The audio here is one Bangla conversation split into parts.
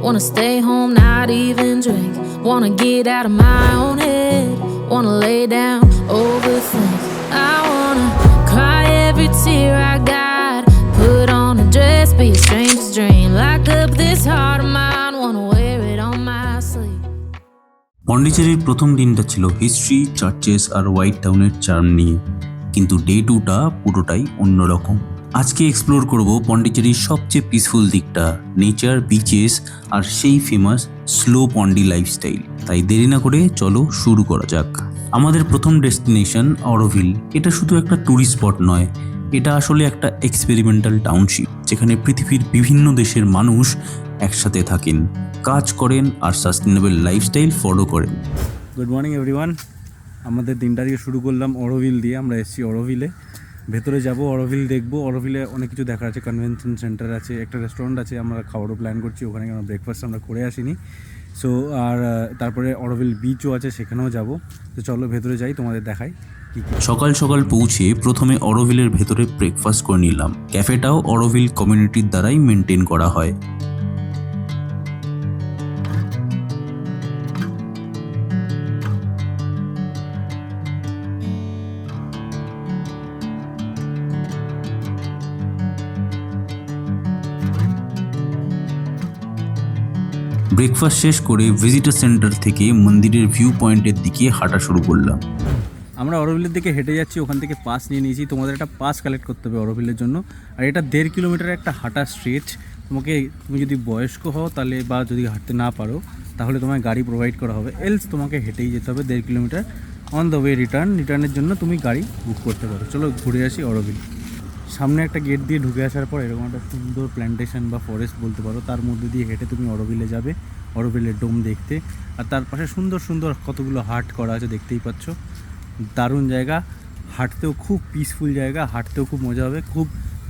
Wanna stay home, not even drink. Wanna get out of my own head. Wanna lay down, overthink. I wanna cry every tear I got. Put on a dress, be a stranger's dream. Lock up this heart of mine. Wanna wear it on my sleeve. পন্ডিচেরির প্রথম দিনটা ছিল হিস্ট্রি, চার্চেস আর হোয়াইট টাউনের চার্ম নিয়ে, কিন্তু ডে 2টা পুরোটাই অন্যরকম। আজকে এক্সপ্লোর করব পন্ডিচেরির সবচেয়ে পিসফুল দিকটা, নেচার, বিচেস আর সেই ফেমাস স্লো পন্ডি লাইফস্টাইল। তাই দেরি না করে চলো শুরু করা যাক। আমাদের প্রথম ডেস্টিনেশন অরোভিল। এটা শুধু একটা ট্যুরিস্ট স্পট নয়, এটা আসলে একটা এক্সপেরিমেন্টাল টাউনশিপ, যেখানে পৃথিবীর বিভিন্ন দেশের মানুষ একসাথে থাকেন, কাজ করেন আর সাস্টেনেবল লাইফস্টাইল ফলো করেন। Good morning everyone. আমাদের দিনটা দিয়ে শুরু করলাম অরোভিল দিয়ে। আমরা এসেছি অরোভিলে, ভেতরে যাব, অরোভিল দেখবো। অরোভিলে অনেক কিছু দেখার আছে, কনভেনশন সেন্টার আছে, একটা রেস্টুরেন্ট আছে, আমরা খাওয়ারও প্ল্যান করছি ওখানে। আমরা ব্রেকফাস্ট আমরা করে আসিনি, সো আর তারপরে অরোভিল বিচও আছে, সেখানেও যাব। তো চলো ভেতরে যাই, তোমাদের দেখাই। সকাল সকাল পৌঁছে প্রথমে অরোভিলের ভেতরে ব্রেকফাস্ট করে নিলাম। ক্যাফেটাও অরোভিল কমিউনিটির দ্বারাই মেনটেন করা হয়। ব্রেকফাস্ট শেষ করে ভিজিটার সেন্টার থেকে মন্দিরের ভিউ পয়েন্টের দিকে হাঁটা শুরু করলাম। আমরা অরোভিলের দিকে হেঁটে যাচ্ছি, ওখান থেকে পাস নিয়ে নিয়েছি। তোমাদের একটা পাস কালেক্ট করতে হবে অরোভিলের জন্য। আর এটা 1.5 কিলোমিটার একটা হাঁটা স্ট্রেচ। তুমি যদি বয়স্ক হও তাহলে, বা যদি হাঁটতে না পারো তাহলে তোমায় গাড়ি প্রোভাইড করা হবে, এলস তোমাকে হেঁটেই যেতে হবে 1.5 কিলোমিটার। অন দ্য ওয়ে রিটার্নের জন্য তুমি গাড়ি বুক করতে পারো। চলো ঘুরে আসি অরোভিল। সামনে একটা গেট দিয়ে ঢুকে আসার পর এরকম একটা সুন্দর প্ল্যান্টেশন বা ফরেস্ট বলতে পারো, তার মধ্যে দিয়ে হেঁটে তুমি অরোভিলে যাবে, অরোভিলের ডোম দেখতে। আর তার পাশে সুন্দর সুন্দর কতগুলো হাট করা আছে, দেখতেই পাচ্ছ। দারুণ জায়গা, হাঁটতেও খুব পিসফুল জায়গা, হাঁটতেও খুব মজা হবে। খুব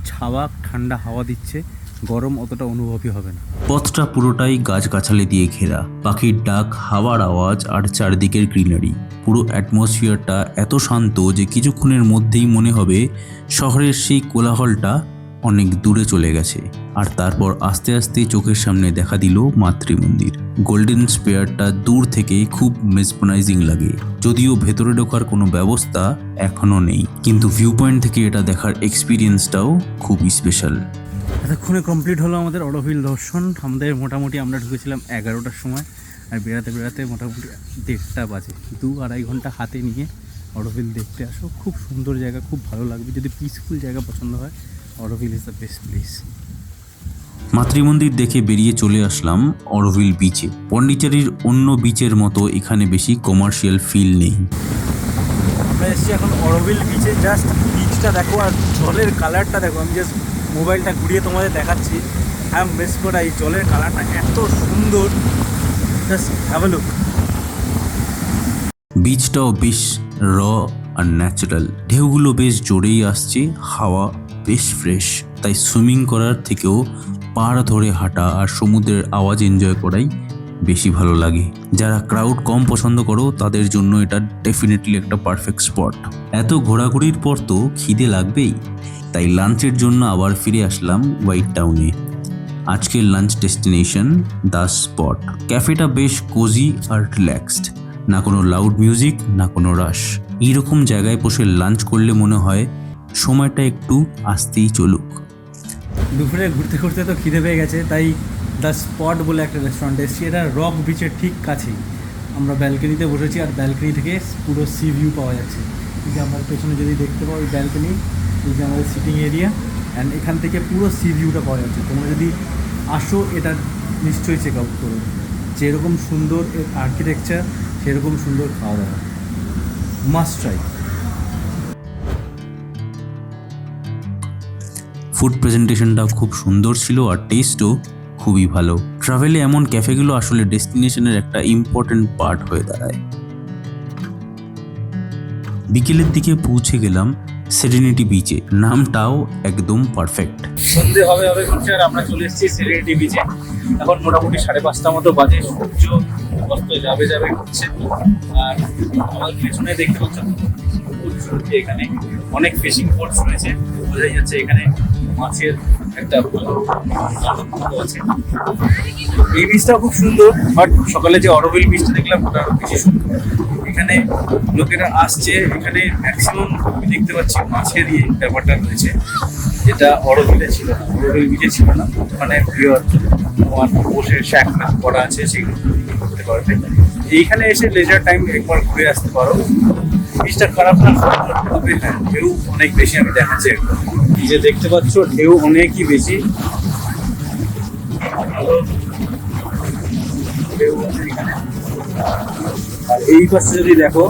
ছাওয়া, ঠান্ডা হাওয়া দিচ্ছে, গরম অতটা অনুভবই হবে না। পথটা পুরোটাই গাছগাছালি দিয়ে ঘেরা, পাখির ডাক, হাওয়ার আওয়াজ আর চারদিকের গ্রিনারি। পুরো অ্যাটমসফিয়ারটা এত শান্ত যে কিছুক্ষণের মধ্যেই মনে হবে শহরের সেই কোলাহলটা অনেক দূরে চলে গেছে। আর তারপর আস্তে আস্তে চোখের সামনে দেখা দিল মাতৃমন্দির। গোল্ডেন স্পেয়ারটা দূর থেকে খুব মেসপোনাইজিং লাগে, যদিও ভেতরে ঢোকার কোনো ব্যবস্থা এখনও নেই, কিন্তু ভিউ পয়েন্ট থেকে এটা দেখার এক্সপিরিয়েন্সটাও খুবই স্পেশাল। এতক্ষণে কমপ্লিট হলো আমাদের অরোভিল দর্শন। আমাদের মোটামুটি আমরা ঢুকেছিলাম 11টার সময়, আর বেড়াতে বেড়াতে মোটামুটি 1:30টা বাজে। 2-2.5 ঘন্টা হাতে নিয়ে অরোভিল দেখতে আসো। খুব সুন্দর জায়গা, খুব ভালো লাগবে। যদি পিসফুল জায়গা পছন্দ হয়, Auroville is the best place. Matrimandir দেখে বেরিয়ে চলে আসলাম অরোভিল বিচে। পন্ডিচেরির অন্য বিচের মতো এখানে বেশি কমার্শিয়াল ফিল নেই। আমরা এসেছি এখন অরোভিল বিচে। জাস্ট বিচটা দেখো আর জলের কালারটা দেখো। আমি জাস্ট মোবাইলটা ঘুরিয়ে তোমাদের দেখাচ্ছি। আই এম মিস করা, এই জলের কালারটা এত সুন্দর, জাস্ট হ্যাভ আ লুক। বিচটাও বেশ র আর ন্যাচারাল, ঢেউগুলো বেশ জোরেই আসছে, হাওয়া বেশ ফ্রেশ। তাই সুইমিং করার থেকেও পাড় ধরে হাঁটা আর সমুদ্রের আওয়াজ এনজয় করাই বেশি ভালো লাগে। যারা ক্রাউড কম পছন্দ করো তাদের জন্য এটা ডেফিনেটলি একটা পারফেক্ট স্পট। এত ঘোরাঘুরির পর তো খিদে লাগবেই, তাই লাঞ্চের জন্য আবার ফিরে আসলাম হোয়াইট টাউনে। আজকের লাঞ্চ ডেস্টিনেশন দ্য স্পট। ক্যাফেটা বেশ কোজি আর রিল্যাক্সড, না কোনো লাউড মিউজিক, না কোনো রাশ। এইরকম জায়গায় বসে লাঞ্চ করলে মনে হয় সময়টা একটু আস্তেই চলুক। দুপুরে ঘুরতে ঘুরতে তো খিদে পেয়ে গেছে, তাই দ্য স্পট বলে একটা রেস্টুরেন্ট এসেছি। এটা রক বিচের ঠিক কাছেই। আমরা ব্যালকনিতে বসেছি, আর ব্যালকনি থেকে পুরো সি ভিউ পাওয়া যাচ্ছে। এই যে আমার পেছনে যদি দেখতে পাও, ওই ব্যালকনি, এই যে আমাদের সিটিং এরিয়া, অ্যান্ড এখান থেকে পুরো সি ভিউটা পাওয়া যাচ্ছে। তোমরা যদি আসো, এটা নিশ্চয়ই চেক আউট করো। যেরকম সুন্দর এর আর্কিটেকচার, সেরকম সুন্দর খাওয়া দাওয়া, মাস্ট ট্রাই। ফুড প্রেজেন্টেশনটাও খুব সুন্দর ছিল আর টেস্টও খুবই ভালো। ট্রাভেলে এমন ক্যাফেগুলো আসলে ডেস্টিনেশনের একটা ইম্পর্টেন্ট পার্ট হয়ে দাঁড়ায়। বিকেলের দিকে পৌঁছে গেলাম সেরেনিটি বিচে। নামটাও একদম পারফেক্ট। সন্ধে হবে ঘুরছে, আর আমরা চলে এসেছি সেরেনিটি বিচে। এখন মোটামুটি 5:30 মতো বাজে। সূর্য অস্ত যাবে ঘুরছে। আর আমার পেছনে দেখতে পাচ্ছ এখানে অনেক ফিশিং বোটস রয়েছে। বোঝাই যাচ্ছে এখানে মাছের একটা ভালো আছে। এই বীজটা খুব সুন্দর, বাট সকালে যে অরোভিল বীজটা দেখলাম ওটা আরো বেশি সুন্দর। এখানে লোকেরা আসছে, এখানে ম্যাক্সিমাম আমি দেখতে পাচ্ছি মাছেরই ব্যাপারটা রয়েছে, যেটা অরোভিলে ছিল না, অরোভিল বীজে ছিল না। ওখানে পিওর তোমার বসে শ্যাক করা আছে, সেগুলো করতে পারবে। এইখানে এসে লেজার টাইম একবার ঘুরে আসতে পারো। বীজটা খারাপ না, তবে হ্যাঁ ঢেউ অনেক বেশি আমি দেখাচ্ছি। এই যে দেখতে পাচ্ছ ঢেউ অনেকই বেশি, আর এই পাশে যদি দেখো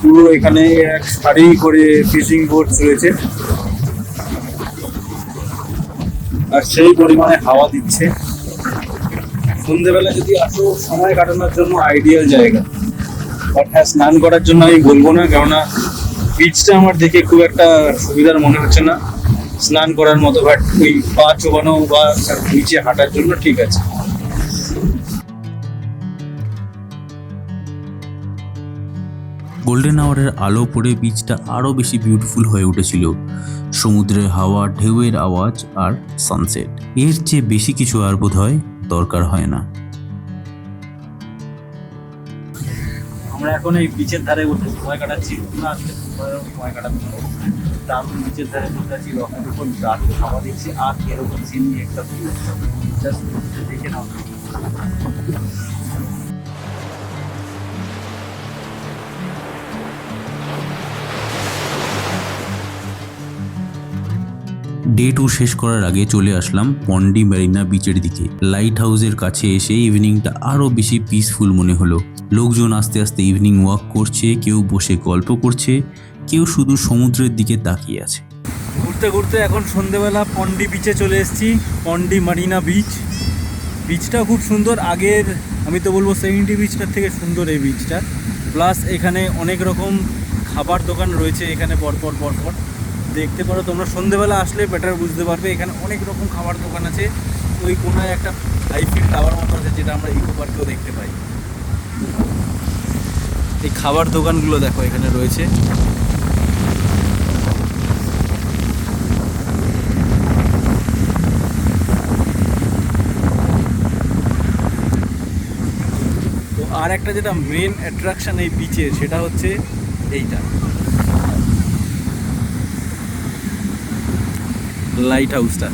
পুরো এখানে এক সারি করে ফিশিং বোট রয়েছে, আর সেই পরিমাণে হাওয়া দিচ্ছে। সন্ধ্যেবেলা যদি আসো সময় কাটানোর জন্য আইডিয়াল জায়গা, বাট হ্যাঁ স্নান করার জন্য আমি বলবো না, কেননা বিচটা আমার দেখে খুব একটা সুবিধার মনে হচ্ছে না স্নান করার মতো। বাট ওই পা চোবানো বা নিচে হাঁটার জন্য ঠিক আছে। গোল্ডেন আওয়ারের আলো পড়ে বিচটা আরও বেশি বিউটিফুল হয়ে উঠেছিল। সমুদ্রের হাওয়া, ঢেউয়ের আওয়াজ আর সানসেট, এর চেয়ে বেশি কিছু আর বোধ হয় দরকার হয় না। আমরা এখন এই বিচের ধারে বসে সময় কাটাচ্ছি, তোমরা আসলে সময় কাটাতে পারো। দারুণ বিচের ধারে বসে আছি, রকম দারুণ হাওয়া দিচ্ছি, আর এরকম চিনি একটা জাস্ট দেখে নাও। ডে 2 শেষ করার আগে চলে আসলাম পন্ডি মেরিনা বিচের দিকে। লাইট হাউসের কাছে এসে ইভিনিংটা আরও বেশি পিসফুল মনে হলো। লোকজন আস্তে আস্তে ইভিনিং ওয়াক করছে, কেউ বসে গল্প করছে, কেউ শুধু সমুদ্রের দিকে তাকিয়ে আছে। ঘুরতে ঘুরতে এখন সন্ধেবেলা পন্ডি বিচে চলে এসেছি, পন্ডি মারিনা বিচ। বিচটা খুব সুন্দর, আগের আমি তো বলবো সেভেন্টি বিচটার থেকে সুন্দর এই বিচটা। প্লাস এখানে অনেক রকম খাবার দোকান রয়েছে, এখানে পরপর দেখতে পারো তোমরা। সন্ধেবেলা আসলে বেটার বুঝতে পারবে, এখানে অনেক রকম খাবার দোকান আছে। ওই কোনায় একটা হাইফিল টাওয়ার মতো আছে, যেটা আমরা ইকো পার্কেও দেখতে পাই। এই খাবার দোকানগুলো দেখো এখানে রয়েছে। তো আর একটা যেটা মেন অ্যাট্রাকশন এই বিচে, সেটা হচ্ছে এইটা লাইট হাউসটা।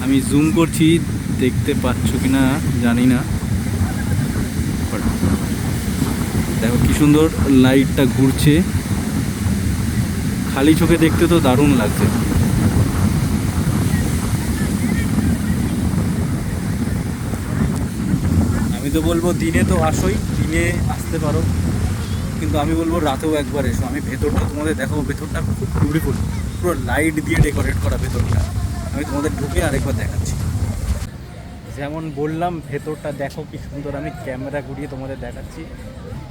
আমি জুম করছি, দেখতে পাচ্ছ কিনা জানি না, দেখো কি সুন্দর লাইটটা ঘুরছে, খালি চোখে দেখতে তো দারুণ লাগছে। আমি তো বলবো দিনে তো আসোই, দিনে আসতে পারো, কিন্তু আমি বলবো রাতেও একবার এসো। আমি ভেতরটা তোমাদের দেখাবো, ভেতরটা খুব বিউটিফুল, পুরো লাইট দিয়ে ডেকোরেট করা ভেতরটা। আমি তোমাদের ঢুকে আরেকবার দেখাচ্ছি। যেমন বললাম ভেতরটা দেখো কি সুন্দর, আমি ক্যামেরা ঘুরিয়ে তোমাদের দেখাচ্ছি।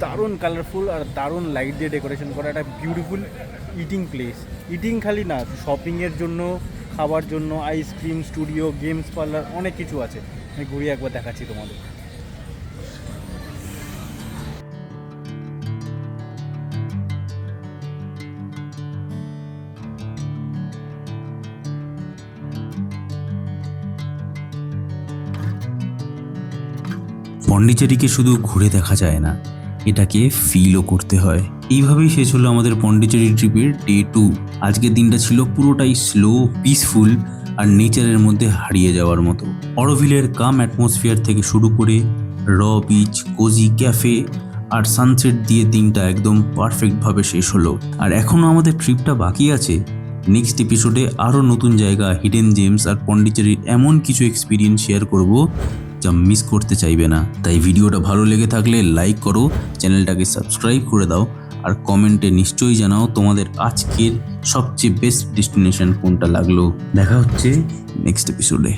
দারুণ কালারফুল আর দারুণ লাইট দিয়ে ডেকোরেশন করা একটা বিউটিফুল ইটিং প্লেস। ইটিং খালি না, শপিংয়ের জন্য, খাবার জন্য, আইসক্রিম স্টুডিও, গেমস পার্লার, অনেক কিছু আছে। আমি ঘুরিয়ে একবার দেখাচ্ছি তোমাদের। পন্ডিচেরিকে শুধু ঘুরে দেখা যায় না, এটাকে ফিলও করতে হয়। এইভাবেই শেষ হলো আমাদের পন্ডিচেরি ট্রিপের ডে 2। আজকের দিনটা ছিল পুরোটাই স্লো, পিসফুল আর নেচারের মধ্যে হারিয়ে যাওয়ার মতো। অরোভিলের কাম অ্যাটমসফিয়ার থেকে শুরু করে র বিচ, কোজি ক্যাফে আর সানসেট দিয়ে দিনটা একদম পারফেক্টভাবে শেষ হলো। আর এখনও আমাদের ট্রিপটা বাকি আছে। নেক্সট এপিসোডে আরও নতুন জায়গা, হিডেন জেমস আর পন্ডিচেরির এমন কিছু এক্সপিরিয়েন্স শেয়ার করব যা মিস করতে চাইবে না। তাই ভিডিওটা ভালো লেগে থাকলে লাইক করো, চ্যানেলটাকে সাবস্ক্রাইব করে দাও, আর কমেন্টে নিশ্চয়ই জানাও তোমাদের আজকের সবচেয়ে বেস্ট ডেস্টিনেশন কোনটা লাগলো। দেখা হচ্ছে নেক্সট এপিসোডে।